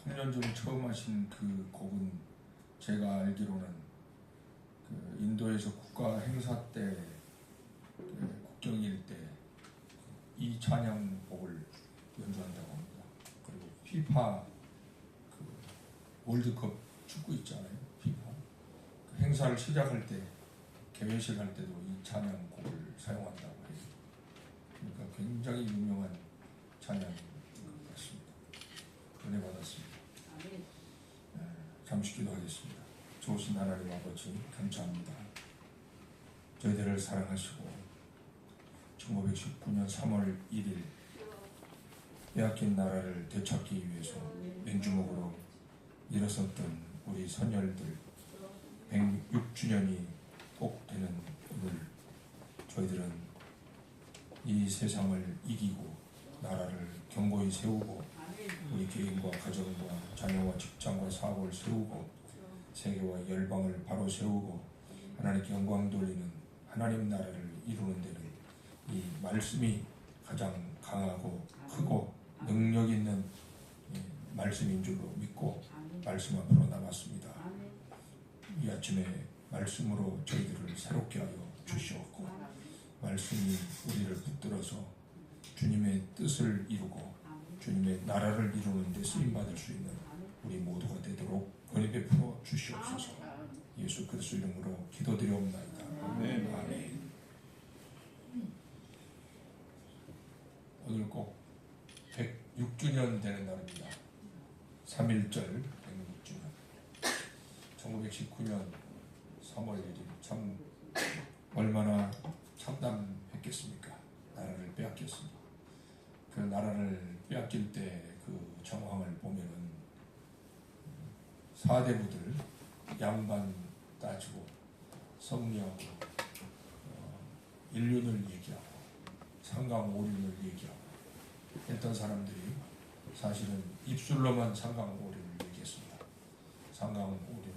풍년중 처음 하신 그 곡은 제가 알기로는 그 인도에서 국가 행사 때 국경일 때 이 찬양곡을 연주한다고 합니다. 그리고 피파 그 월드컵 축구 있잖아요. 피파 그 행사를 시작할 때 개회식 할 때도 이 찬양곡을 사용한다고 해요. 그러니까 굉장히 유명한 찬양인 것 같습니다. 은혜 받았습니다. 잠시 기도하겠습니다. 좋으신 하나님 아버지 감사합니다. 저희들을 사랑하시고 1919년 3월 1일 빼앗긴 나라를 되찾기 위해서 맨주먹으로 일어섰던 우리 선열들 106주년이 꼭 되는 오늘 저희들은 이 세상을 이기고 나라를 견고히 세우고 우리 개인과 가정과 자녀와 직장과 사업을 세우고 세계와 열방을 바로 세우고 하나님께 영광 돌리는 하나님 나라를 이루는 데는 이 말씀이 가장 강하고 크고 능력 있는 말씀인 줄로 믿고 말씀 앞으로 나갔습니다. 이 아침에 말씀으로 저희들을 새롭게 하여 주시옵고 말씀이 우리를 붙들어서 주님의 뜻을 이루고 주님의 나라를 이루는 데 쓰임받을 수 있는 우리 모두가 되도록 은혜 베풀어 주시옵소서. 예수 그리스도 이름으로 기도드리옵나이다. 아멘. 오늘 꼭 106주년 되는 날입니다. 3.1절 106주년 1919년 3월 1일 참 얼마나 참담했겠습니까? 나라를 빼앗겼습니다. 그 나라를 빼앗길 때 그 정황을 보면은 사대부들 양반 따지고 성리하고 인륜을 얘기하고 상강오륜을 얘기하고 했던 사람들이 사실은 입술로만 상강오륜을 얘기했습니다. 상강오륜.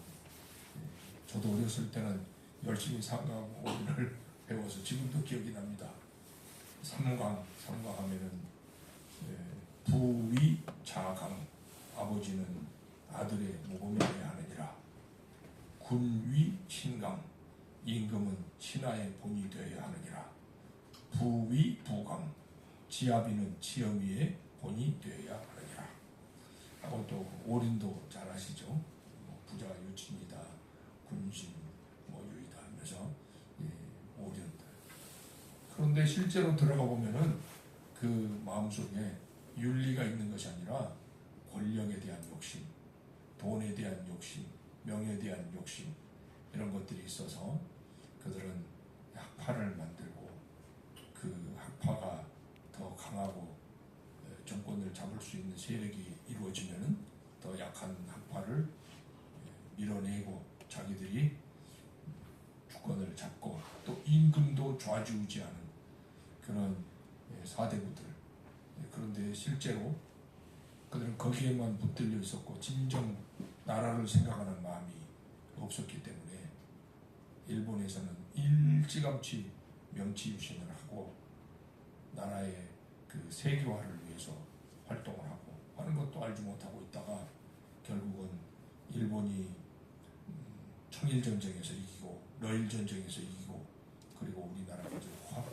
저도 어렸을 때는 열심히 상강오륜을 배워서 지금도 기억이 납니다. 삼강하면은 부위 자강, 아버지는 아들의 모범이어야 하느니라. 군위 신강, 임금은 신하의 본이 되어야 하느니라. 부위 부강, 지아비는 지엄이의 본이 되어야 하느니라. 하고 또 오륜도 잘 아시죠? 부자 유친이다, 군신 유이다 하면서 오륜들. 그런데 실제로 들어가 보면은 그 마음속에 윤리가 있는 것이 아니라 권력에 대한 욕심, 돈에 대한 욕심, 명예에 대한 욕심 이런 것들이 있어서 그들은 학파를 만들고 그 학파가 더 강하고 정권을 잡을 수 있는 세력이 이루어지면은 더 약한 학파를 밀어내고 자기들이 주권을 잡고 또 임금도 좌지우지하는 그런 사대부들. 그런데 실제로 그들은 거기에만 붙들려 있었고 진정 나라를 생각하는 마음이 없었기 때문에 일본에서는 일찌감치 명치유신을 하고 나라의 그 세계화를 위해서 활동을 하고 하는 것도 알지 못하고 있다가 결국은 일본이 청일전쟁에서 이기고 러일전쟁에서 이기고 그리고 우리나라가 확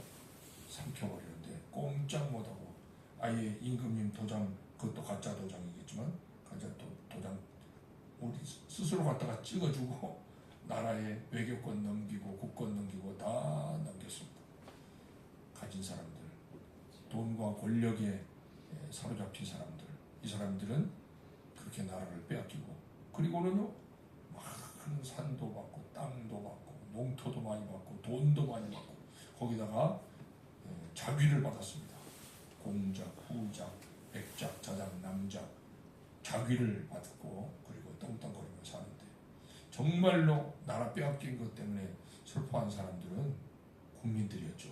삼켜버리는데 꼼짝 못하고 아예 임금님 도장, 그것도 가짜 도장이겠지만 가짜 도장 우리 스스로 갖다가 찍어주고 나라에 외교권 넘기고 국권 넘기고 다 넘겼습니다. 가진 사람들, 돈과 권력에 사로잡힌 사람들, 이 사람들은 그렇게 나라를 빼앗기고 그리고는요 많은 산도 받고 땅도 받고 농토도 많이 받고 돈도 많이 받고 거기다가 자귀를 받았습니다. 공작, 후작, 백작, 자작, 남작 자귀를 받고 그리고 떵떵거리며 사는데 정말로 나라 빼앗긴 것 때문에 슬퍼한 사람들은 국민들이었죠.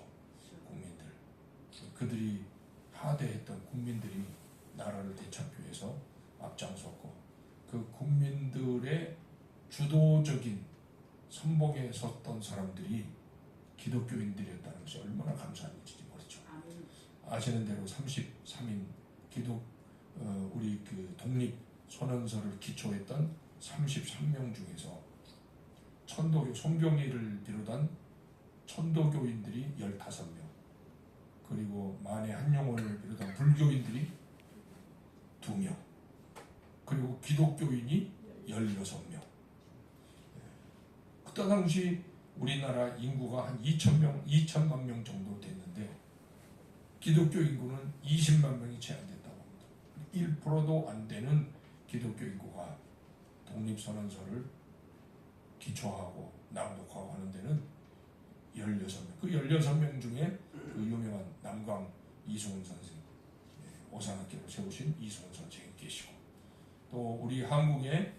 국민들. 그들이 하대했던 국민들이 나라를 되찾기 위해서 앞장섰고 그 국민들의 주도적인 선봉에 섰던 사람들이 기독교인들이었다는 것이 얼마나 감사한 일인지 모르죠. 아시는 대로 33인 우리 그 독립 선언서를 기초했던 33명 중에서 천도교 송병리를 비롯한 천도교인들이 15명, 그리고 만해 한용원을 비롯한 불교인들이 2명, 그리고 기독교인이 16명. 그때 당시 우리나라 인구가 한 2천만 명 정도 됐는데 기독교 인구는 20만 명이 채 안 됐다고 합니다. 1%도 안 되는 기독교 인구가 독립선언서를 기초하고 낭독하고 하는 데는 16명. 그 16명 중에 그 유명한 남강 이승훈 선생, 오산학교를 세우신 이승훈 선생이 계시고, 또 우리 한국의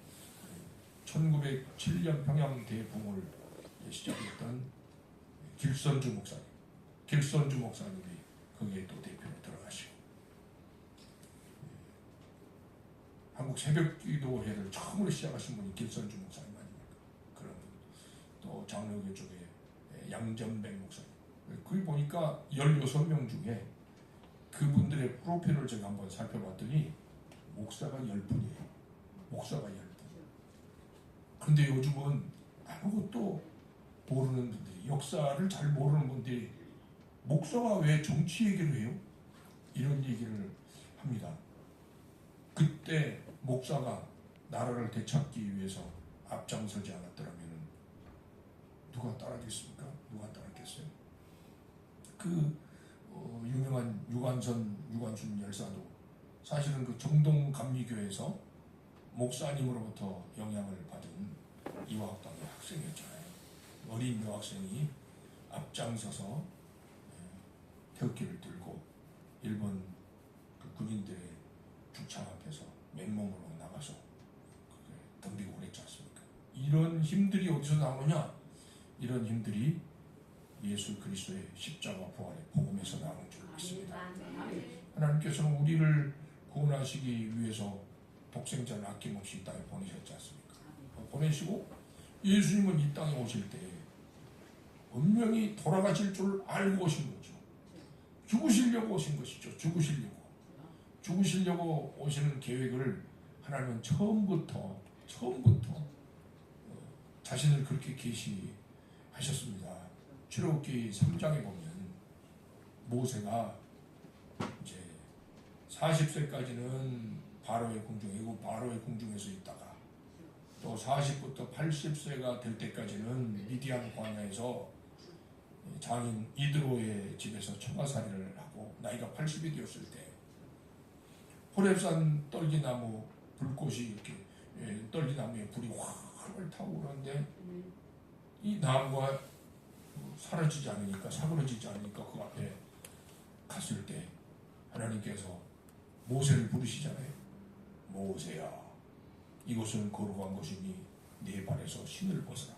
1907년 평양 대붕을 시작했던 길선주 목사님이 거기에 또 대표로 들어가시고, 한국 새벽기도회를 처음으로 시작하신 분이 길선주 목사님 아닙니까? 그런 분. 또 장로교 쪽에 양전백 목사님. 거기 보니까 16명 중에 그분들의 프로필을 제가 한번 살펴봤더니 목사가 10분이에요. 목사가 10분. 그런데 요즘은 아무것도 모르는 분들이, 역사를 잘 모르는 분들이 목사가 왜 정치 얘기를 해요? 이런 얘기를 합니다. 그때 목사가 나라를 되찾기 위해서 앞장서지 않았더라면 누가 따라겠습니까? 누가 따랐겠어요? 유명한 유관순 열사도 사실은 그 정동감리교에서 목사님으로부터 영향을 받은 이화학당의 학생이었잖아요. 어린 여학생이 앞장서서 태극기를 들고 일본 그 군인들의 죽창 앞에서 맨몸으로 나가서 덤비고 그랬지 않습니까? 이런 힘들이 어디서 나오느냐? 이런 힘들이 예수 그리스도의 십자가 부활의 복음에서 나오는 줄 믿습니다. 하나님께서는 우리를 구원하시기 위해서 독생자를 아낌없이 이 땅에 보내셨지 않습니까? 보내시고 예수님은 이 땅에 오실 때 분명히 돌아가실 줄 알고 오신 거죠. 죽으시려고 오신 것이죠. 죽으시려고 오시는 계획을 하나님은 처음부터 자신을 그렇게 계시하셨습니다. 출애굽기 3장에 보면 모세가 이제 40세까지는 바로의 궁중, 애굽 바로의 궁중에서 있다가 또 40부터 80세가 될 때까지는 미디안 광야에서 장인 이드로의 집에서 처가살이를 하고 나이가 80이 되었을 때 호렙산 떨기나무 불꽃이 이렇게 떨기나무에 불이 활활 타고 그러는데 이 나무가 사라지지 않으니까, 사그러지지 않으니까 그 앞에 갔을 때 하나님께서 모세를 부르시잖아요. 모세야, 이곳은 거룩한 곳이니 네 발에서 신을 벗어라.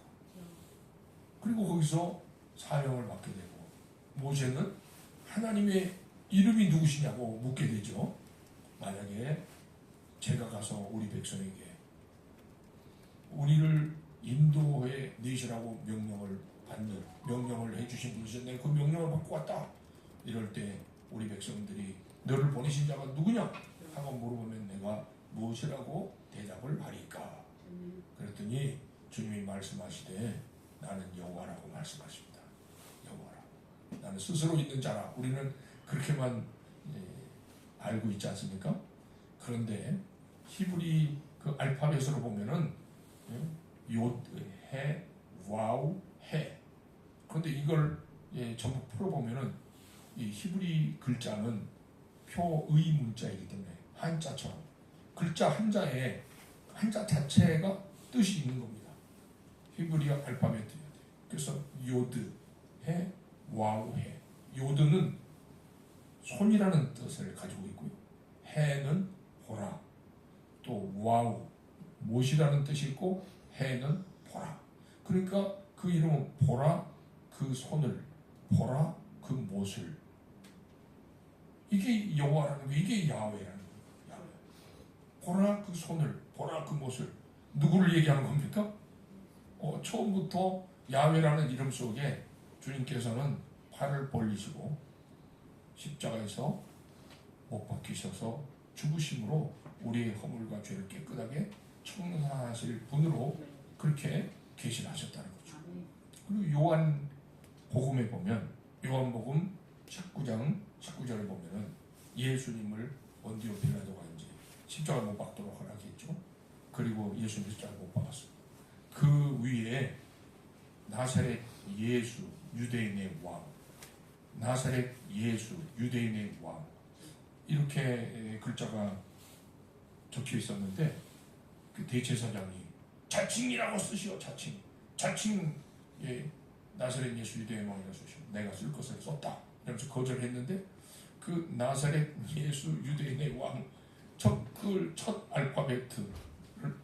그리고 거기서 사명을 받게 되고, 모세는 하나님의 이름이 누구시냐고 묻게 되죠. 만약에 제가 가서 우리 백성에게 우리를 인도해 내시라고 명령을 해주신 분이셔, 내가 그 명령을 받고 왔다. 이럴 때 우리 백성들이 너를 보내신 자가 누구냐 하고 물어보면 내가 무엇이라고 대답을 하리까? 그랬더니 주님이 말씀하시되 나는 여호와라고 말씀하십니다. 여호와라. 나는 스스로 있는 자라. 우리는 그렇게만 알고 있지 않습니까? 그런데 히브리 그 알파벳으로 보면은 요드, 해, 와우, 해. 그런데 이걸 전부 풀어보면은 이 히브리 글자는 표의 문자이기 때문에 한자처럼 글자 한자에 한자 자체가 뜻이 있는 겁니다. 히브리 알파벳이어야 돼요. 그래서 요드, 해, 와우, 해. 요드는 손이라는 뜻을 가지고 있고요. 해는 보라. 또 와우, 못이라는 뜻이 있고 해는 보라. 그러니까 그 이름은 보라 그 손을, 보라 그 못을. 이게 여호와라는 거, 이게 야훼라는 거예요. 야훼. 보라 그 손을, 보라 그 못을. 누구를 얘기하는 겁니까? 처음부터 야훼라는 이름 속에 주님께서는 팔을 벌리시고 십자가에서 못 박히셔서 죽으심으로 우리의 허물과 죄를 깨끗하게 청산하실 분으로 그렇게 계시하셨다는 거죠. 그리고 요한 복음에 보면 요한복음 19장 19절에 보면은 예수님을 본디오 빌라도가 이제 십자가 못 박도록 허락했죠. 그리고 예수님 십자가 못 박았어요. 그 위에 나사렛 예수 유대인의 왕, 나사렛 예수 유대인의 왕, 이렇게 글자가 적혀 있었는데 그 대제사장이 자칭이라고 쓰시오. 자칭 나사렛 예수 유대인의 왕이라고 쓰시오. 내가 쓸 것을 썼다 이러면서 거절했는데 그 나사렛 예수 유대인의 왕 첫 알파벳을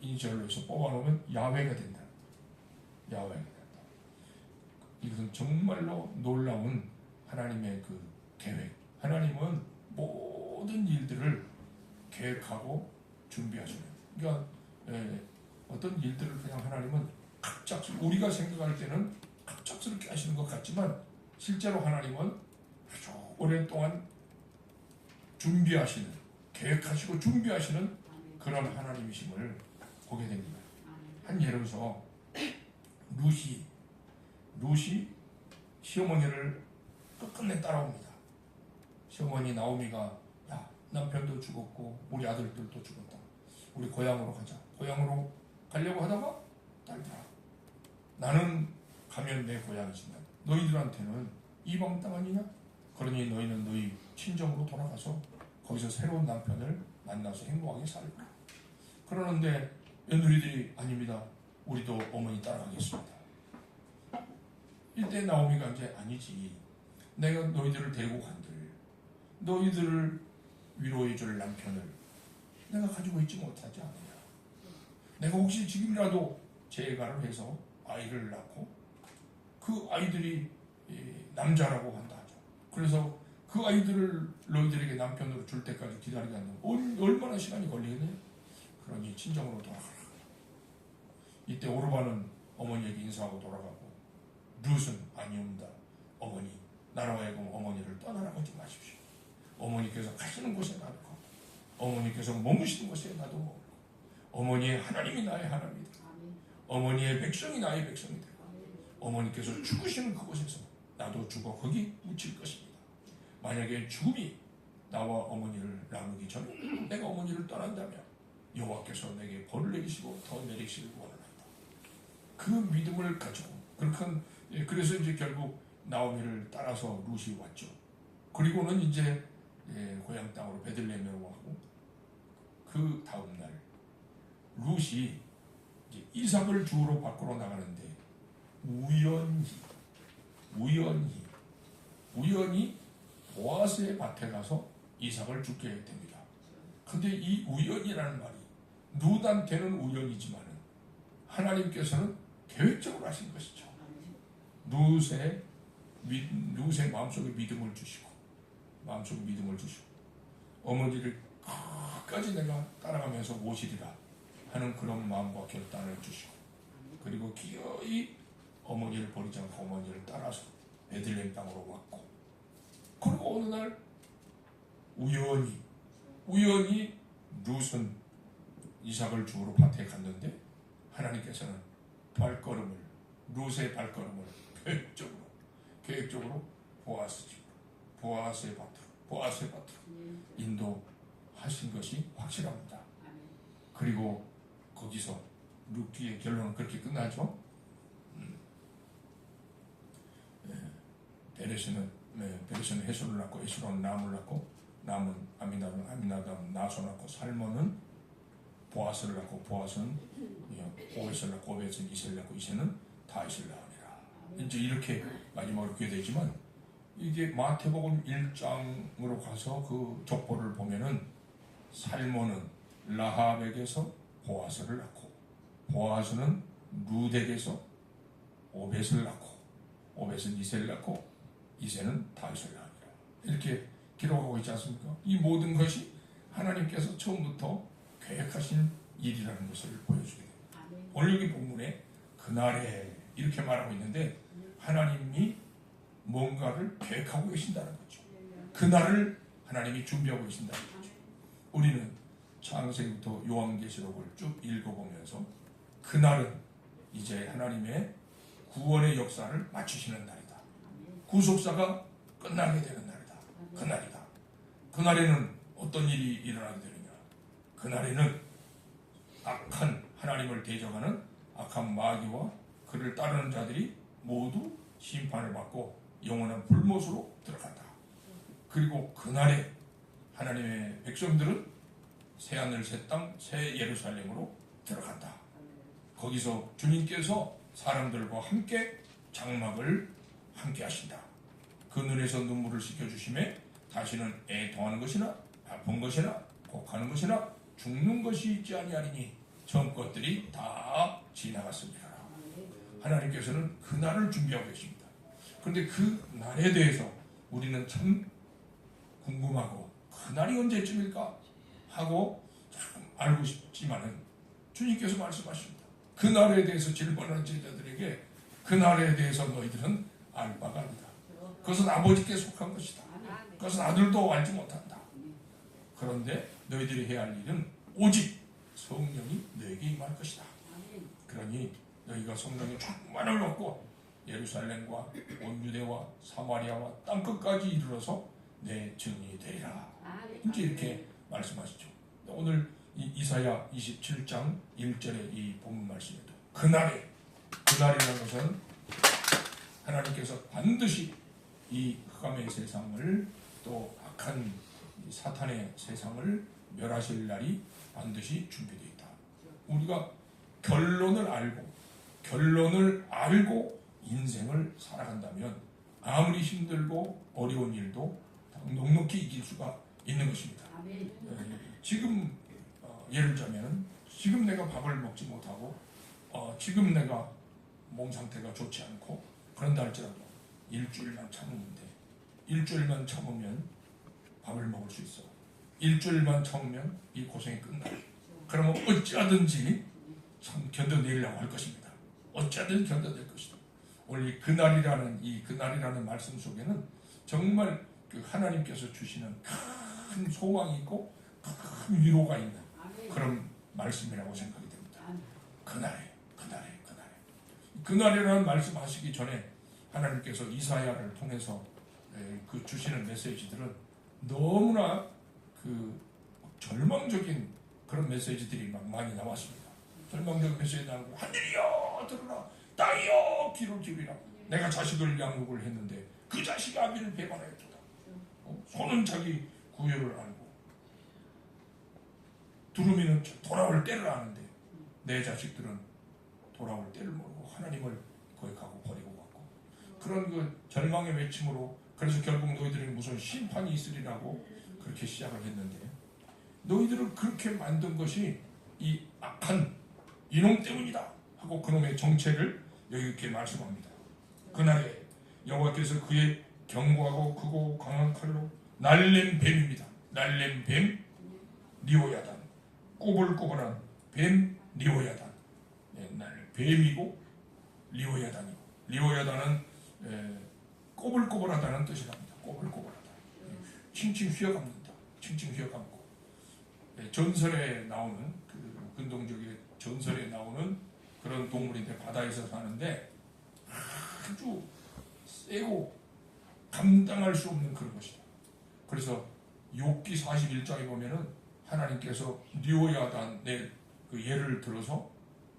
이니셜로 해서 뽑아놓으면 야훼가 된다. 야훼가 된다. 이것은 정말로 놀라운 하나님의 그 계획. 하나님은 모든 일들을 계획하고 준비하시는. 그러니까 어떤 일들을 그냥 하나님은 갑작스럽게 우리가 생각할 때는 갑작스럽게 하시는 것 같지만 실제로 하나님은 아주 오랫동안 준비하시는, 계획하시고 준비하시는 그런 하나님이심을 보게 됩니다. 한 예를 들어서 루시 시어머니를 끝끝내 따라옵니다. 시어머니 나오미가 야, 남편도 죽었고 우리 아들들도 죽었다. 우리 고향으로 가자. 고향으로 가려고 하다가 딸들아, 나는 가면 내 고향이지만 너희들한테는 이방 땅 아니냐? 그러니 너희는 너희 친정으로 돌아가서 거기서 새로운 남편을 만나서 행복하게 살라. 그러는데 며느리들이 아닙니다. 우리도 어머니 따라가겠습니다. 이때 나오미가 이제 아니지. 내가 너희들을 데리고 간들 너희들을 위로해줄 남편을 내가 가지고 있지 못하지 않느냐. 내가 혹시 지금이라도 재가를 해서 아이를 낳고 그 아이들이 남자라고 한다 하죠. 그래서 그 아이들을 너희들에게 남편으로 줄 때까지 기다리게 한다면 얼마나 시간이 걸리겠냐. 그러니 친정으로 돌아가라. 이때 오르반은 어머니에게 인사하고 돌아가고 룻은 아니옵니다. 어머니, 나라와 하여금 어머니를 떠나라고 하지 마십시오. 어머니께서 가시는 곳에 나도 가고 어머니께서 머무시는 곳에 나도 머물고 어머니의 하나님이 나의 하나님이다. 어머니의 백성이 나의 백성이다. 어머니께서 죽으시는 그곳에서 나도 죽어 거기 묻힐 것입니다. 만약에 죽음이 나와 어머니를 나누기 전에 내가 어머니를 떠난다면 여호와께서 내게 벌을 내리시고 더 내리시길 원하나이다. 그 믿음을 가지고 그래서 이제 결국 나오미를 따라서 룻이 왔죠. 그리고는 이제 고향 땅으로 베들레헴으로 왔고 그 다음 날 룻이 이제 이삭을 주우러 밖으로 나가는데 우연히 보아스의 밭에 가서 이삭을 죽게 됩니다. 근데 이 우연이라는 말이 룻한테는 우연이지만 하나님께서는 계획적으로 하신 것이죠. 룻의 마음속에 믿음을 주시고 어머니를 끝까지 내가 따라가면서 모시리라 하는 그런 마음과 결단을 주시고 그리고 기어이 어머니를 버리지 않고 어머니를 따라서 베들레헴 땅으로 왔고 그리고 어느 날 우연히 룻은 이삭을 주우러 밭에 갔는데 하나님께서는 룻의 발걸음을 계획적으로 보아스의 밭으로 인도하신 것이 확실합니다. 그리고 거기서 룻기의 결론은 그렇게 끝나죠. 베레스는 헤술을 낳고 헤술은 남을 낳고 남은 아미나답 나손을 낳고 살몬은 보아스를 낳고 보아스는 오벳을 낳고 오벳은 이세를 낳고 이세는 다윗을 낳으니라. 이제 이렇게 마지막으로 그게 되지만 이게 마태복음 1장으로 가서 그 족보를 보면은 살몬은 라합에게서 보아스를 낳고 보아스는 룻에게서 오벳을 낳고 오벳은 이세를 낳고 이세는 다윗을 낳으니라. 이렇게 기록하고 있지 않습니까? 이 모든 것이 하나님께서 처음부터 계획하신 일이라는 것을 보여주게 됩니다. 오늘 여기 본문에 그날에 이렇게 말하고 있는데 하나님이 뭔가를 계획하고 계신다는 거죠. 그날을 하나님이 준비하고 계신다는 거죠. 우리는 창세기부터 요한계시록을 쭉 읽어보면서 그날은 이제 하나님의 구원의 역사를 마치시는 날이다. 구속사가 끝나게 되는 날이다. 그날이다. 그날에는 어떤 일이 일어나게 되느냐. 그날에는 악한 하나님을 대적하는 악한 마귀와 그를 따르는 자들이 모두 심판을 받고 영원한 불못으로 들어간다. 그리고 그날에 하나님의 백성들은 새하늘 새 땅 새 예루살렘으로 들어간다. 거기서 주님께서 사람들과 함께 장막을 함께 하신다. 그 눈에서 눈물을 씻겨주심에 다시는 애통하는 것이나 아픈 것이나 곡하는 것이나 죽는 것이 있지 아니하리니 전 것들이 다 지나갔습니다. 하나님께서는 그 날을 준비하고 계십니다. 그런데 그 날에 대해서 우리는 참 궁금하고 그 날이 언제쯤일까 하고 참 알고 싶지만은 주님께서 말씀하십니다. 그 날에 대해서 질문하는 제자들에게 그 날에 대해서 너희들은 알 바가 아니다. 그것은 아버지께 속한 것이다. 그것은 아들도 알지 못한다. 그런데 너희들이 해야 할 일은 오직 성령이 너에게 임할 것이다. 그러니 너희가 성령의 충만을 얻고 예루살렘과 온 유대와 사마리아와 땅끝까지 이르러서 내 증인이 되리라. 이제 이렇게 말씀하시죠. 오늘 이사야 27장 1절의 이 본문 말씀에도 그날이라는 것은 하나님께서 반드시 이 흑암의 세상을 또 악한 사탄의 세상을 멸하실 날이 반드시 준비되어 있다. 우리가 결론을 알고 인생을 살아간다면 아무리 힘들고 어려운 일도 넉넉히 이길 수가 있는 것입니다. 지금 예를 들자면 지금 내가 밥을 먹지 못하고 지금 내가 몸 상태가 좋지 않고 그런다 할지라도 일주일만 참으면 밥을 먹을 수 있어. 일주일만 참으면 이 고생이 끝나. 그러면 어찌하든지 참 견뎌내려고 할 것입니다. 어찌하든지 견뎌낼 것이다. 오늘 그날이라는 말씀 속에는 정말 그 하나님께서 주시는 큰 소망이 있고 큰 위로가 있는 그런 말씀이라고 생각이 됩니다. 그날이라는 말씀하시기 전에 하나님께서 이사야를 통해서 그 주시는 메시지들은 너무나 그 절망적인 그런 메시지들이 막 많이 나왔습니다. 절망적인 메시지 나오고 하늘이여 들으라, 땅이여 귀를 기울이라. 내가 자식을 양육을 했는데 그 자식이 아비를 배반하였도다. 소는 자기 구유를 알고 두루미는 돌아올 때를 아는데 내 자식들은 돌아올 때를 모르고 하나님을 거역하고 버리고 갔고 그런 그 절망의 외침으로 그래서 결국 너희들에게 무슨 심판이 있으리라고 그렇게 시작을 했는데 너희들을 그렇게 만든 것이 이 악한 이놈 때문이다 하고 그놈의 정체를 여기 이렇게 말씀합니다. 그날에 여호와께서 그의 견고하고 크고 강한 칼로 날랜 뱀입니다. 날랜 뱀 리오야단, 꼬불꼬불한 뱀 리오야단. 뱀이고 리오야단이고 리오야단은 꼬불꼬불하다는 뜻이랍니다. 꼬불꼬불하다. 칭칭 휘어감는다. 칭칭 휘어감고 전설에 나오는 그 근동적인 전설에 나오는 그런 동물인데 바다에서 사는데 아주 세고 감당할 수 없는 그런 것이다. 그래서 욥기 41장에 보면은 하나님께서 리오야단의 그 예를 들어서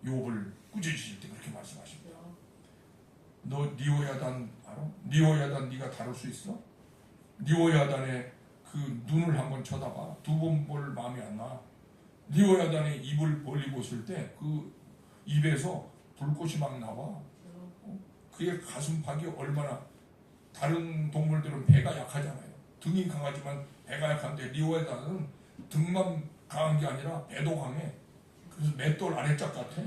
욥을 꾸짖으실 때 그렇게 말씀하십니다. 너 리오야단 알아? 리오야단 네가 다룰 수 있어? 리오야단의 그 눈을 한번 쳐다봐. 두 번 볼 마음이 안 나. 리오야단의 입을 벌리고 있을 때 그 입에서 불꽃이 막 나와. 그의 가슴팍이 얼마나 다른 동물들은 배가 약하잖아요. 등이 강하지만 배가 약한데 리오야단은 등만 강한 게 아니라 배도 강해. 그래서 맷돌 아래짝 같아.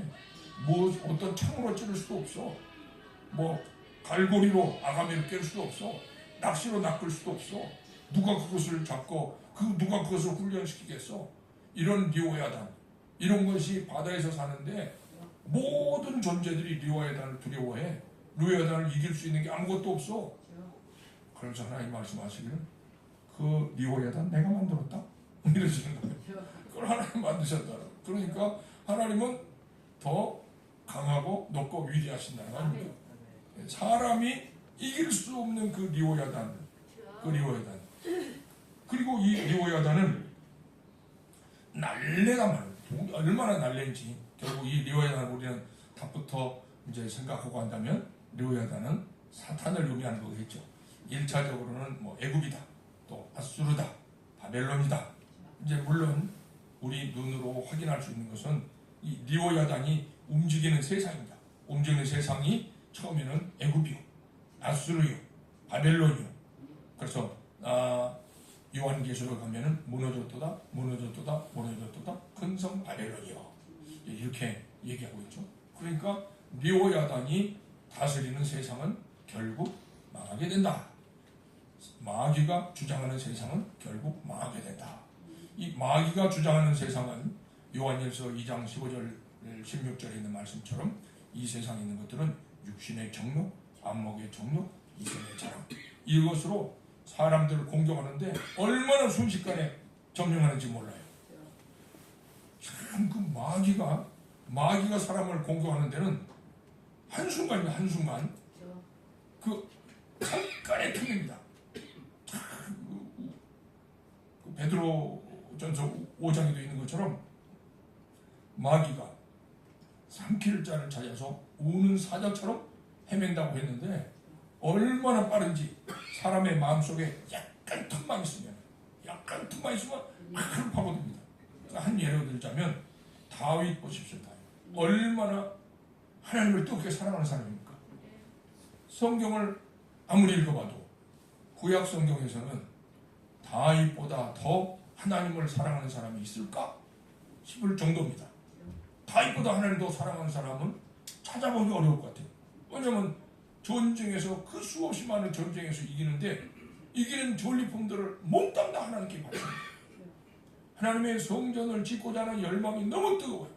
뭐 어떤 창으로 찌를 수도 없어. 뭐 갈고리로 아가미를 깰 수도 없어. 낚시로 낚을 수도 없어. 누가 그것을 잡고 누가 그것을 훈련시키겠어. 이런 리오야단 이런 것이 바다에서 사는데 모든 존재들이 리오야단을 두려워해. 리오야단을 이길 수 있는 게 아무것도 없어. 그래서 하나님 말씀하시기를 그 리오야단 내가 만들었다. 이러시는 거예요. 그걸 하나님 만드셨다. 그러니까 하나님은 더 강하고 높고 위대하신다는 말입니다. 사람이 이길 수 없는 그 리오야단, 그리고 이 리오야단은 날래가 많아요. 얼마나 날래인지. 결국 이 리오야단을 우리는 답부터 이제 생각하고 한다면 리오야단은 사탄을 의미하는 거겠죠. 1차적으로는 뭐 애굽이다, 또 아수르다, 바벨론이다. 이제 물론 우리 눈으로 확인할 수 있는 것은 이 리오야단이 움직이는 세상입니다. 움직이는 세상이 처음에는 애굽이요, 아수르요, 바벨론이요. 그래서 요한계시록 가면은 무너졌도다 큰성 바벨론이요, 이렇게 얘기하고 있죠. 그러니까 리오야단이 다스리는 세상은 결국 망하게 된다. 마귀가 주장하는 세상은 결국 망하게 된다. 이 마귀가 주장하는 세상은 요한일서 2장 15절 16절에 있는 말씀처럼 이 세상에 있는 것들은 육신의 정욕, 안목의 정욕, 이생의 자랑, 이것으로 사람들을 공격하는데 얼마나 순식간에 점령하는지 몰라요. 참 그 마귀가 사람을 공격하는 데는 한순간입니다. 한순간. 그 잠깐의 틈입니다. 그 베드로전서 5장에도 있는 것처럼 마귀가 삼킬 자를 찾아서 우는 사자처럼 헤맨다고 했는데 얼마나 빠른지 사람의 마음속에 약간 틈만 있으면 막 파고듭니다. 한 예를 들자면 다윗 보십시오. 얼마나 하나님을 뜨겁게 사랑하는 사람입니까? 성경을 아무리 읽어봐도 구약 성경에서는 다윗보다 더 하나님을 사랑하는 사람이 있을까 싶을 정도입니다. 다윗보다 하나님을 더 사랑하는 사람은 찾아보기 어려울 것 같아요. 왜냐하면 전쟁에서 그 수없이 많은 전쟁에서 이기는데 이기는 전리품들을 몽땅 다 하나님께 바칩니다. 하나님의 성전을 짓고자 하는 열망이 너무 뜨거워요.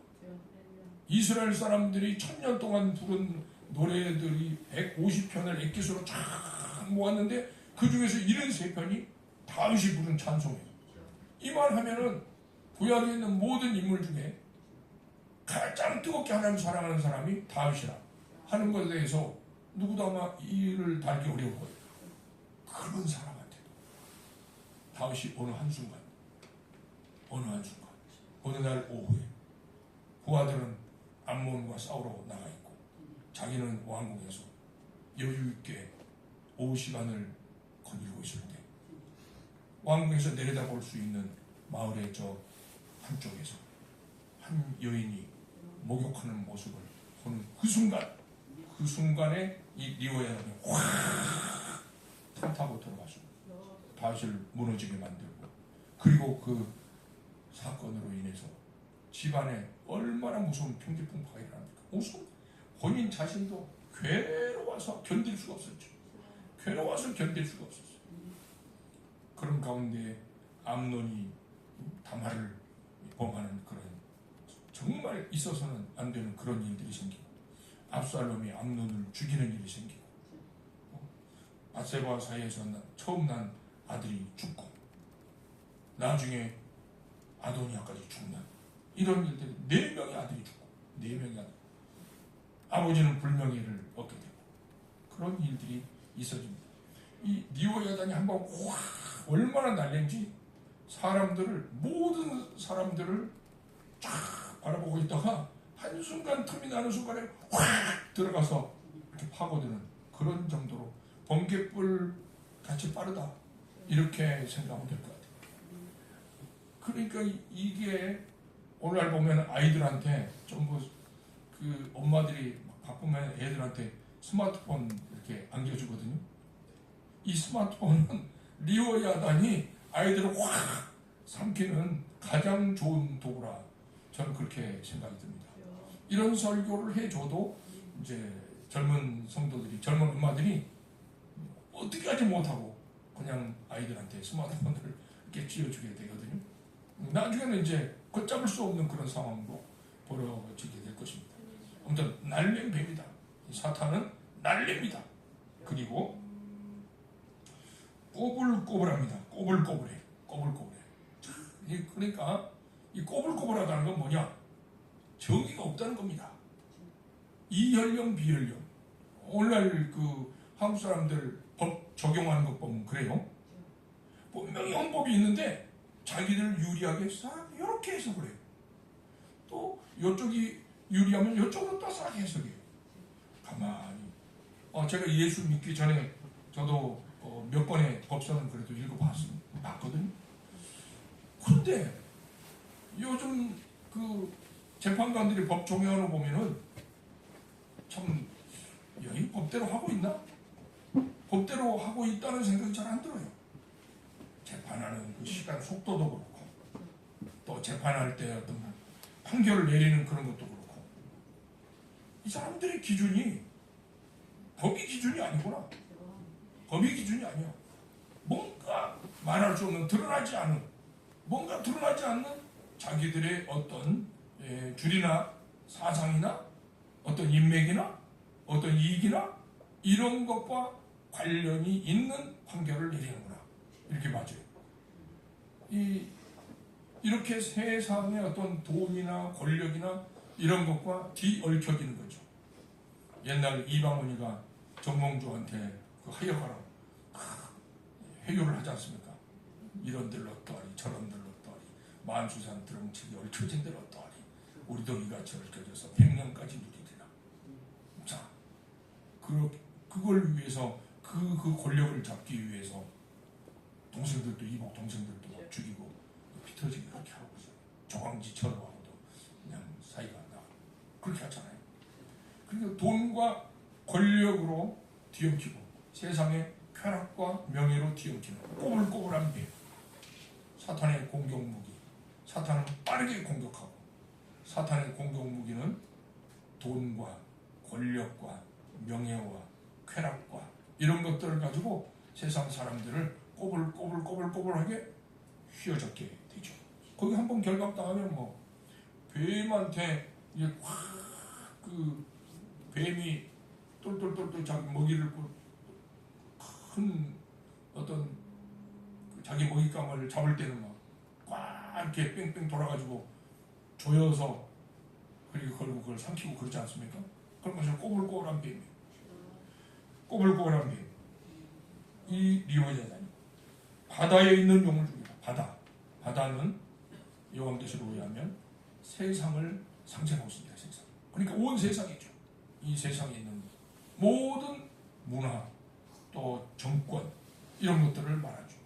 이스라엘 사람들이 1000년 동안 부른 노래들이 150편을 엑기스로 쫙 모았는데 그 중에서 73편이 다윗이 부른 찬송이에요. 이 말 하면은 구약에 있는 모든 인물 중에 가장 뜨겁게 하나님을 사랑하는 사람이 다윗이라 하는 것에 대해서 누구도 아마 이를 달기 어려울 거예요. 그런 사람한테도 다윗이 어느 한순간 어느 날 오후에 부하들은 암몬과 싸우러 나가 있고 자기는 왕궁에서 여유있게 오후 시간을 거닐고 있을 때 왕궁에서 내려다볼 수 있는 마을의 저 한쪽에서 한 여인이 목욕하는 모습을 보는 그 순간에 이 리오야단이 확 탐타고 들어가서 다윗을 무너지게 만들고, 그리고 그 사건으로 인해서 집안에 얼마나 무서운 평지풍파가 일어납니까? 우선 본인 자신도 괴로워서 견딜 수가 없었죠. 그런 가운데 암논이 다말을 범하는 그런 정말 있어서는 안 되는 그런 일들이 생기고, 압살롬이 암논을 죽이는 일이 생기고, 밧세바 사이에서 처음 난 아들이 죽고 나중에 아도니아까지 죽는 이런 일들이 4명의 아들이 죽고 4명의 아들, 아버지는 불명예를 얻게 되고 그런 일들이 있어집니다. 이 리오야단이 한번 확 얼마나 날랜지 모든 사람들을 쫙 바라보고 있다가 한순간 틈이 나는 순간에 확 들어가서 이렇게 파고드는 그런 정도로 번갯불 같이 빠르다, 이렇게 생각하면 될 것 같아요. 그러니까 이게 오늘날 보면 아이들한테 전부 그 엄마들이 바쁘면 애들한테 스마트폰 이렇게 안겨주거든요. 이 스마트폰은 리오야단이 아이들을 확 삼키는 가장 좋은 도구라 저는 그렇게 생각이 듭니다. 이런 설교를 해줘도 이제 젊은 성도들이, 젊은 엄마들이 어떻게 하지 못하고 그냥 아이들한테 스마트폰을 이렇게 쥐어주게 되거든요. 나중에는 이제 걷잡을 수 없는 그런 상황도 벌어지게 될 것입니다. 아무튼 날랜 뱀이다. 사탄은 날렵니다. 그리고 꼬불꼬불합니다. 꼬불꼬불해. 그러니까 이 꼬불꼬불하다는 건 뭐냐? 정의가 없다는 겁니다. 이혈령 비혈령. 오늘날 그 한국 사람들 법 적용하는 것 보면 그래요. 분명히 헌법이 있는데 자기들 유리하게 싹 이렇게 해석을 해요. 또 이쪽이 유리하면 이쪽으로 또 싹 해석해요. 가만히. 제가 예수 믿기 전에 저도 몇 번의 법서는 그래도 봤거든요. 그런데 요즘 그 재판관들이 법 적용하는 거 보면은 참, 이 법대로 하고 있나? 법대로 하고 있다는 생각이 잘 안 들어요. 재판하는 그 시간 속도도 그렇고, 또 재판할 때 어떤 판결을 내리는 그런 것도 그렇고, 이 사람들의 기준이 법이 기준이 아니구나. 법이 기준이 아니야. 뭔가 말할 수 없는, 드러나지 않는, 뭔가 드러나지 않는 자기들의 어떤 줄이나 사상이나 어떤 인맥이나 어떤 이익이나 이런 것과 관련이 있는 판결을 내리는구나. 이렇게 맞아요. 이렇게 세상의 어떤 돈이나 권력이나 이런 것과 뒤얽혀지는 거죠. 옛날 이방원이가 정몽주한테 그 하여가라고 회유를 하지 않습니까? 이런들 어떠하리 저런들 어떠하리 만수산 드렁치기 얽혀진들 어떠하리 우리도 이같이 얽혀져서 100년까지 누리리라. 자, 그걸 위해서 그 권력을 잡기 위해서 동생들도 이복 동생들도 막 죽이고 피터지게 그렇게 하고 있어요. 조광지 철호하고도 그냥 사이가 안 나. 그렇게 하잖아요. 그러니까 돈과 권력으로 뒤엉키고 세상의 쾌락과 명예로 뒤엉키는 꼬불꼬불한 배. 사탄의 공격무기. 사탄은 빠르게 공격하고 사탄의 공격무기는 돈과 권력과 명예와 쾌락과 이런 것들을 가지고 세상 사람들을 꼬불꼬불하게 휘어잡게 되죠. 거기 한번 결박당하면 뭐 뱀한테 이제 확 그 뱀이 똘똘똘똘 자기 먹이를 큰 어떤 자기 먹잇감을 잡을 때는 막 꽉 이렇게 뺑뺑 돌아가지고 조여서 그리고 결국 그걸 삼키고 그러지 않습니까? 그런 것을 꼬불꼬불한 뱀이에요. 꼬불꼬불한 뱀. 이 리오제자니 바다에 있는 용을 줍니다. 바다는 요한계시록에 의하면 세상을 상징하고 있습니다. 세상. 그러니까 온 세상이죠. 이 세상에 있는 모든 문화 또 정권 이런 것들을 말하죠.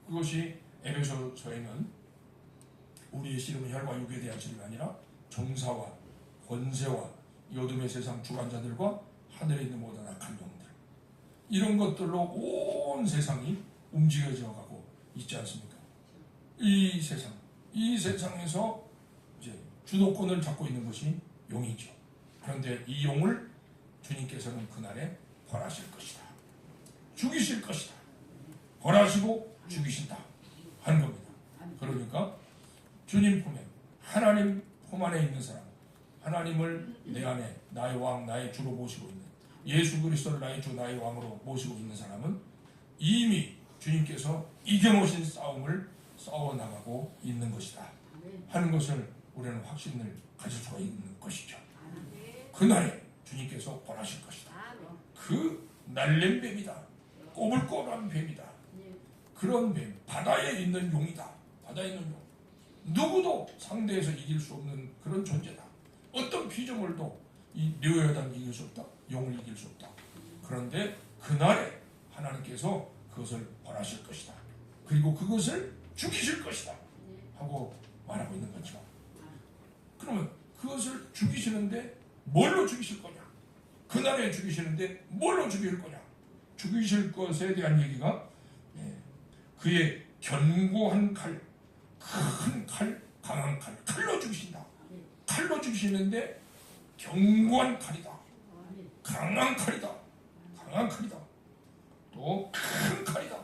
그것이 에베소서에는 우리의 씨름은 혈과 육에 대한 씨름이 아니라 정사와 권세와 이 어둠의 세상 주관자들과 하늘에 있는 모든 악한 영들 이런 것들로 온 세상이 움직여져 가고 있지 않습니까? 이 세상에서 이제 주도권을 잡고 있는 것이 용이죠. 그런데 이 용을 주님께서는 그날에 벌하실 것이다. 죽이실 것이다. 벌하시고 죽이신다 하는 겁니다. 그러니까 주님 품에 하나님 품 안에 있는 사람, 하나님을 내 안에 나의 왕, 나의 주로 모시고 있는 예수 그리스도를 나의 주, 나의 왕으로 모시고 있는 사람은 이미 주님께서 이겨놓으신 싸움을 싸워나가고 있는 것이다 하는 것을 우리는 확신을 가질 수가 있는 것이죠. 그날에 주님께서 벌하실 것이다. 그 날랜 뱀이다. 꼬불꼬불한 뱀이다. 그런 뱀, 바다에 있는 용이다. 바다에 있는 용. 누구도 상대에서 이길 수 없는 그런 존재다. 어떤 피조물도 이 류여단 이길 수 없다. 용을 이길 수 없다. 그런데 그날에 하나님께서 그것을 벌하실 것이다. 그리고 그것을 죽이실 것이다. 하고 말하고 있는 거죠. 그러면 그것을 죽이시는데 뭘로 죽이실 거냐? 그날에 죽이시는데 뭘로 죽일 거냐? 죽이실 것에 대한 얘기가 그의 견고한 칼, 큰 칼, 강한 칼, 칼로 죽이신다. 칼로 죽이시는데 견고한 칼이다. 강한 칼이다. 강한 칼이다. 또 큰 칼이다.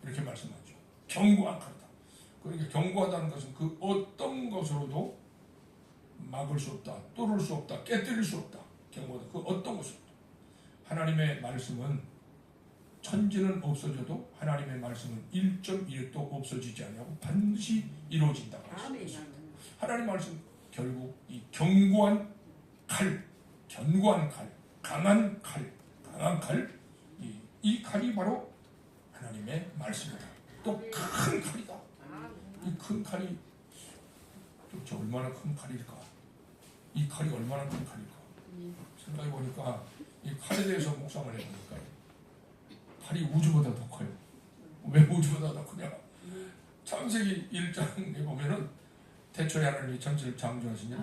이렇게 말씀하죠. 견고한 칼이다. 그러니까 견고하다는 것은 그 어떤 것으로도 막을 수 없다. 뚫을 수 없다. 깨뜨릴 수 없다. 견고하다. 그 어떤 것으로도. 하나님의 말씀은 천지는 없어져도 하나님의 말씀은 1.1도 없어지지 않냐고 반드시 이루어진다고 하셨습니다. 하나님 말씀 결국 이 견고한 칼, 강한 칼, 이 칼이 바로 하나님의 말씀이다. 또 큰 칼이다. 이 큰 칼이 도대체 얼마나 큰 칼일까? 이 칼이 얼마나 큰 칼일까? 생각해 보니까 이 칼에 대해서 묵상을 해보니까 칼이 우주보다 더 커요. 왜 우주보다 더 크냐? 창세기 1장에 보면은 태초에 하나님이 전체를 창조하시니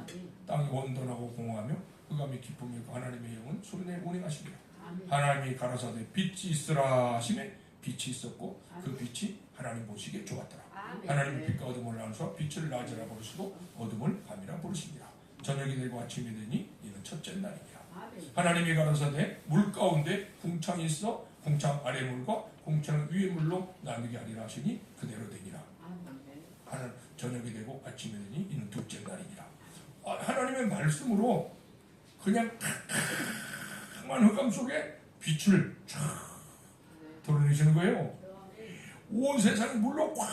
땅이 온돈하고 공허하며 흑암이 깊음이 있고 하나님의 영은 수련에 운행하시니라. 하나님이 가라사대 빛이 있으라 하시매 빛이 있었고 그 빛이 하나님 보시기에 좋았더라. 하나님이 빛과 어둠을 나누사 빛을 낮이라 부르시고 어둠을 밤이라 부르시니라. 저녁이 되고 아침이 되니 이는 첫째 날이니라. 하나님이 가라사대 물 가운데 궁창이 있어 궁창 아래 물과 궁창 위에 물로 나누게 하리라 하시니 그대로 되니라. 하나님 저녁이 되고 아침이 되니 이는 둘째 날이니라. 하나님의 말씀으로 그냥 탁탁한 흑암 속에 빛을 쫙 드러내시는 거예요. 온 세상이 물로 꽉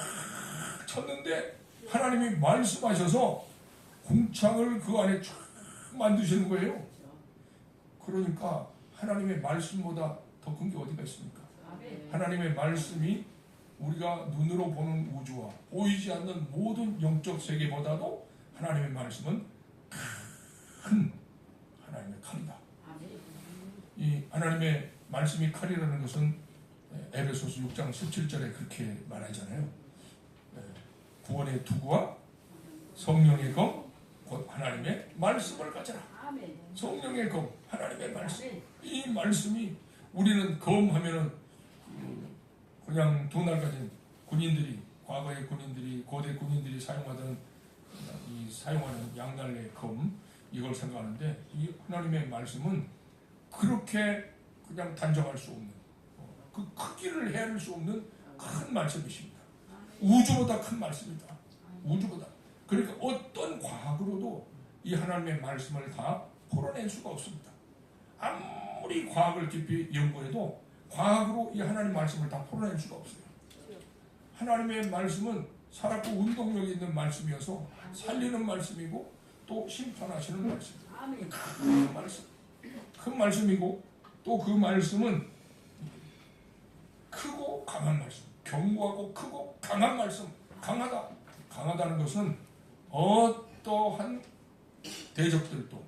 찼는데 하나님이 말씀하셔서 궁창을 그 안에 쫙 만드시는 거예요. 그러니까 하나님의 말씀보다 더 큰 게 어디가 있습니까? 하나님의 말씀이 우리가 눈으로 보는 우주와 보이지 않는 모든 영적 세계보다도 하나님의 말씀은 큰 하나님의 칼이다. 이 하나님의 말씀이 칼이라는 것은 에베소서 6장 17절에 그렇게 말하잖아요. 구원의 투구와 성령의 검 곧 하나님의 말씀을 가져라. 성령의 검, 하나님의 말씀. 이 말씀이 우리는 검하면은 그냥 두 날 가진 군인들이 과거의 군인들이 고대 군인들이 사용하는 양날의 검 이걸 생각하는데 이 하나님의 말씀은 그렇게 그냥 단정할 수 없는 그 크기를 헤아릴 수 없는 큰 말씀이십니다. 우주보다 큰 말씀이다. 우주보다. 그러니까 어떤 과학으로도 이 하나님의 말씀을 다 풀어낼 수가 없습니다. 아무리 과학을 깊이 연구해도 과학으로 이 하나님 말씀을 다 풀어낼 수가 없어요. 하나님의 말씀은 살았고 운동력이 있는 말씀이어서 살리는 말씀이고 또 심판하시는 말씀이에요. 큰 말씀. 큰 말씀이고 또 그 말씀은 크고 강한 말씀. 견고하고 크고 강한 말씀. 강하다. 강하다는 것은 어떠한 대적들도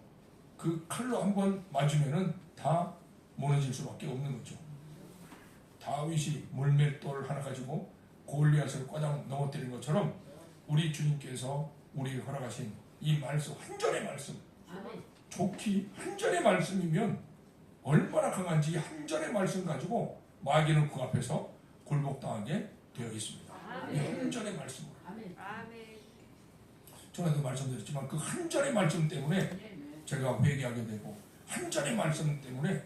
그 칼로 한번 맞으면은 다 무너질 수밖에 없는 거죠. 다윗이 물맷돌 하나 가지고 골리앗을 꽈장 넘어뜨린 것처럼 우리 주님께서 우리에게 허락하신 이 말씀, 한 절의 말씀, 좋기 한 절의 말씀이면 얼마나 강한지 한 절의 말씀 가지고 마귀는 그 앞에서 굴복당하게 되어 있습니다. 한 절의 말씀으로. 전에도 말씀드렸지만 그 한 절의 말씀 때문에 제가 회개하게 되고 한 절의 말씀 때문에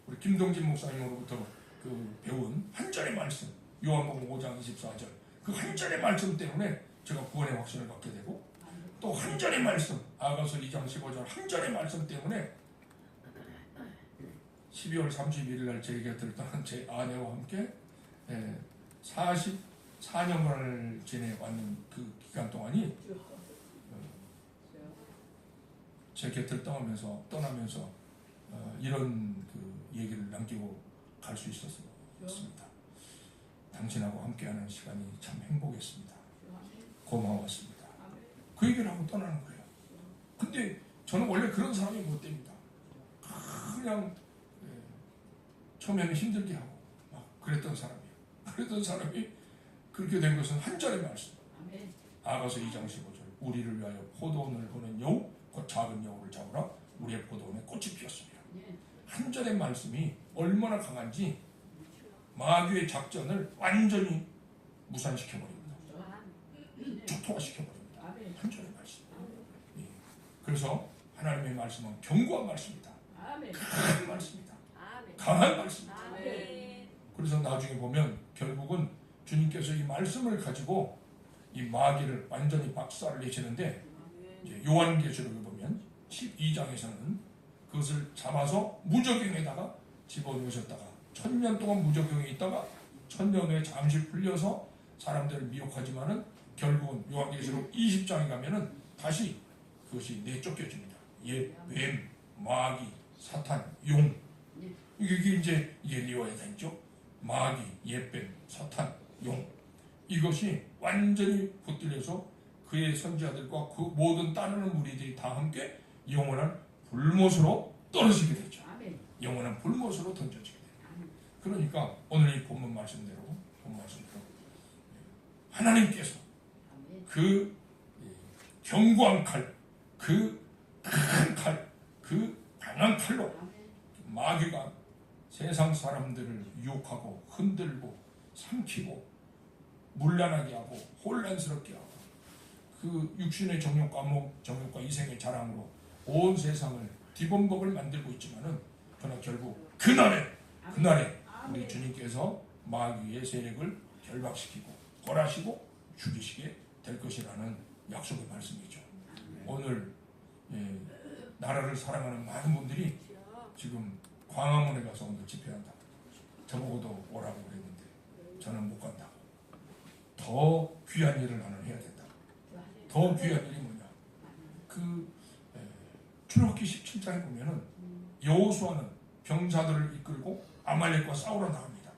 우리 김동진 목사님으로부터 그 배운 한 절의 말씀 요한복음 5장 24절 그 한 절의 말씀 때문에 제가 구원의 확신을 갖게 되고 또 한 절의 말씀 아가서 2장 15절 한 절의 말씀 때문에 12월 31일 날 제 곁을 떠난 제 아내와 함께 44년간을 지내왔는 그 기간 동안이 제 곁을 떠나면서 이런 그 얘기를 남기고 갈 수 있었습니다. 당신하고 함께하는 시간이 참 행복했습니다. 고마웠습니다. 그 얘기를 하고 떠나는 거예요. 근데 저는 원래 그런 사람이 못 됩니다. 그냥 처음에는 힘들게 하고 막 그랬던 사람이에요. 그랬던 사람이 그렇게 된 것은 한 절의 말씀. 아가서 2장 15절 우리를 위하여 포도원을 보는 여우 곧 작은 여우를 잡으라 우리의 포도원에 꽃이 피었습니다. 한 절의 말씀이 얼마나 강한지 마귀의 작전을 완전히 무산시켜버립니다. 초토화시켜버립니다. 한 절의 말씀. 그래서 하나님의 말씀은 견고한 말씀이다. 강한 말씀이다. 강한 말씀이다. 그래서 나중에 보면 결국은 주님께서 이 말씀을 가지고 이 마귀를 완전히 박살을 내시는데 요한계시록을 보면 12장에서는 그것을 잡아서 무저갱에다가 집어넣으셨다가 천년 동안 무적용에 있다가 천년 후에 잠시 풀려서 사람들을 미혹하지만은 결국은 요한계시록 20장에 가면은 다시 그것이 내쫓겨집니다. 뱀, 마귀, 사탄, 용, 이게 이제 리와에다 있죠. 마귀, 뱀, 사탄, 용, 이것이 완전히 붙들려서 그의 선지자들과 그 모든 따르는 무리들이 다 함께 영원한 불못으로 떨어지게 되죠. 영원한 불못으로 던져지게 돼요. 그러니까 오늘 이 본문 말씀대로 하나님께서 그 견고한 칼, 그 큰 칼, 그 강한 칼로 마귀가 세상 사람들을 유혹하고 흔들고 삼키고 문란하게 하고 혼란스럽게 하고 그 육신의 정욕과 이생의 자랑으로 온 세상을 뒤범벅을 만들고 있지만은 그러나 결국 그날에 우리 주님께서 마귀의 세력을 결박시키고 벌하시고 죽이시게 될 것이라는 약속의 말씀이죠. 오늘 나라를 사랑하는 많은 분들이 지금 광화문에 가서 오늘 집회한다. 저보고도 오라고 그랬는데 저는 못 간다고. 더 귀한 일을 나는 해야 된다. 더 귀한 일이 뭐냐? 출애굽기 17장에 보면은 여호수아는 병사들을 이끌고 아말렉과 싸우러 나갑니다.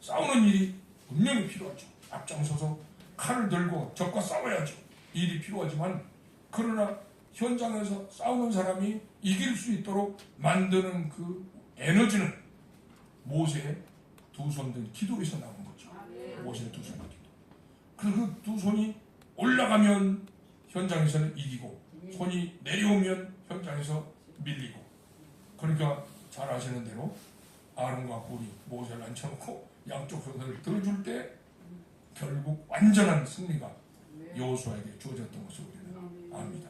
싸우는 일이 분명히 필요하죠. 앞장서서 칼을 들고 적과 싸워야죠. 일이 필요하지만 그러나 현장에서 싸우는 사람이 이길 수 있도록 만드는 그 에너지는 모세의 두 손 든 기도에서 나온 거죠. 모세의 두 손 든 기도. 그 두 손이 올라가면 현장에서는 이기고 손이 내려오면 현장에서 밀리고. 그러니까 잘 아시는 대로 아론과 홀이 모세를 앉혀놓고 양쪽 손을 들어줄 때 결국 완전한 승리가 여호수아에게 주어졌던 것을 우리는 압니다.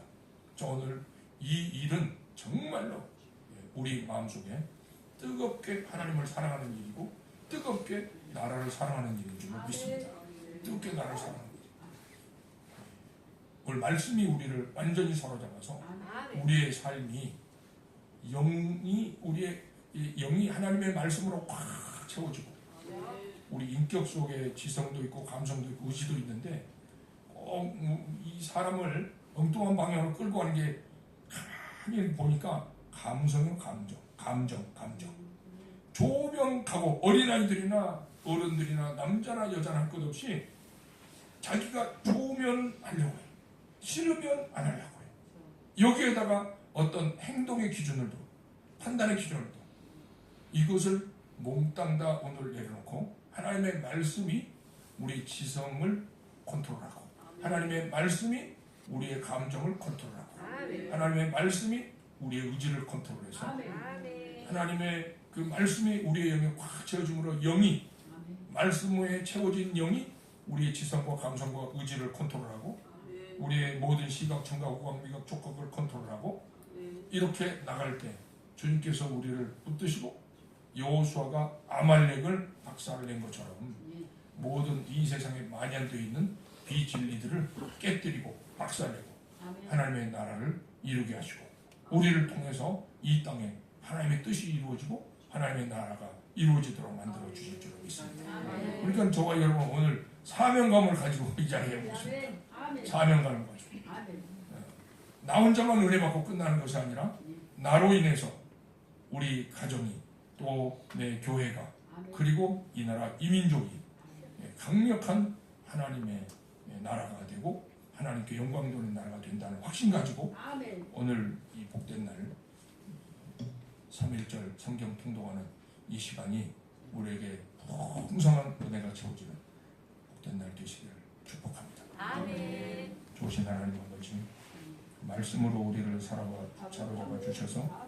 저 오늘 이 일은 정말로 우리 마음속에 뜨겁게 하나님을 사랑하는 일이고 뜨겁게 나라를 사랑하는 일인 줄 믿습니다. 뜨겁게 나라를 사랑하는 일. 오늘 말씀이 우리를 완전히 사로잡아서 우리의 삶이 우리의 영이 하나님의 말씀으로 꽉 채워지고 우리 인격 속에 지성도 있고 감성도 있고 의지도 있는데 꼭 이 사람을 엉뚱한 방향으로 끌고 가는 게 가만히 보니까 감성은 감정. 조명하고 어린아이들이나 어른들이나 남자나 여자나 할 것 없이 자기가 좋으면 하려고 해요. 싫으면 안 하려고 해요. 여기에다가 어떤 행동의 기준을 두고 판단의 기준을 두고 이것을 몽땅 다 오늘 내려놓고 하나님의 말씀이 우리 지성을 컨트롤하고 하나님의 말씀이 우리의 감정을 컨트롤하고 하나님의 말씀이 우리의 의지를 컨트롤해서 하나님의 그 말씀이 우리의 영에 확 채워짐으로 영이 말씀에 채워진 영이 우리의 지성과 감성과 의지를 컨트롤하고 우리의 모든 시각, 청각, 후각, 미각, 촉각을 컨트롤하고 이렇게 나갈 때 주님께서 우리를 붙드시고 여호수아가 아말렉을 박살낸 것처럼 모든 이 세상에 만연되어 있는 비진리들을 깨뜨리고 박살내고 하나님의 나라를 이루게 하시고 우리를 통해서 이 땅에 하나님의 뜻이 이루어지고 하나님의 나라가 이루어지도록 만들어 주실 줄 믿습니다. 그러니까 저와 여러분 오늘 사명감을 가지고 이 자리에 모십니다. 사명감을 가지고 나 혼자만 은혜 받고 끝나는 것이 아니라 나로 인해서 우리 가정이 또 내 교회가 그리고 이 나라 이민족이 강력한 하나님의 나라가 되고 하나님께 영광 돌리는 나라가 된다는 확신 가지고 오늘 이 복된 날 3.1절 성경 통독하는 이 시간이 우리에게 풍성한 은혜가 채워지는 복된 날 되시기를 축복합니다. 아멘. 좋으신 하나님 아버지 말씀으로 우리를 사로잡아 주셔서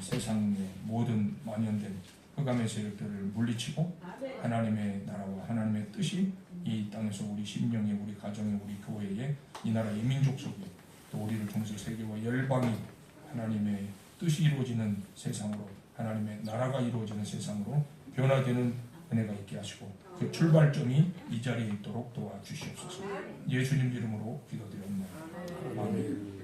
세상의 모든 만연된 흑암의 세력들을 물리치고 하나님의 나라와 하나님의 뜻이 이 땅에서 우리 심령에 우리 가정에 우리 교회에 이 나라 이민족 속에 또 우리를 통해서 세계와 열방이 하나님의 뜻이 이루어지는 세상으로 하나님의 나라가 이루어지는 세상으로 변화되는 은혜가 있게 하시고 그 출발점이 이 자리에 있도록 도와주시옵소서. 예수님 이름으로 기도드립니다. 아멘.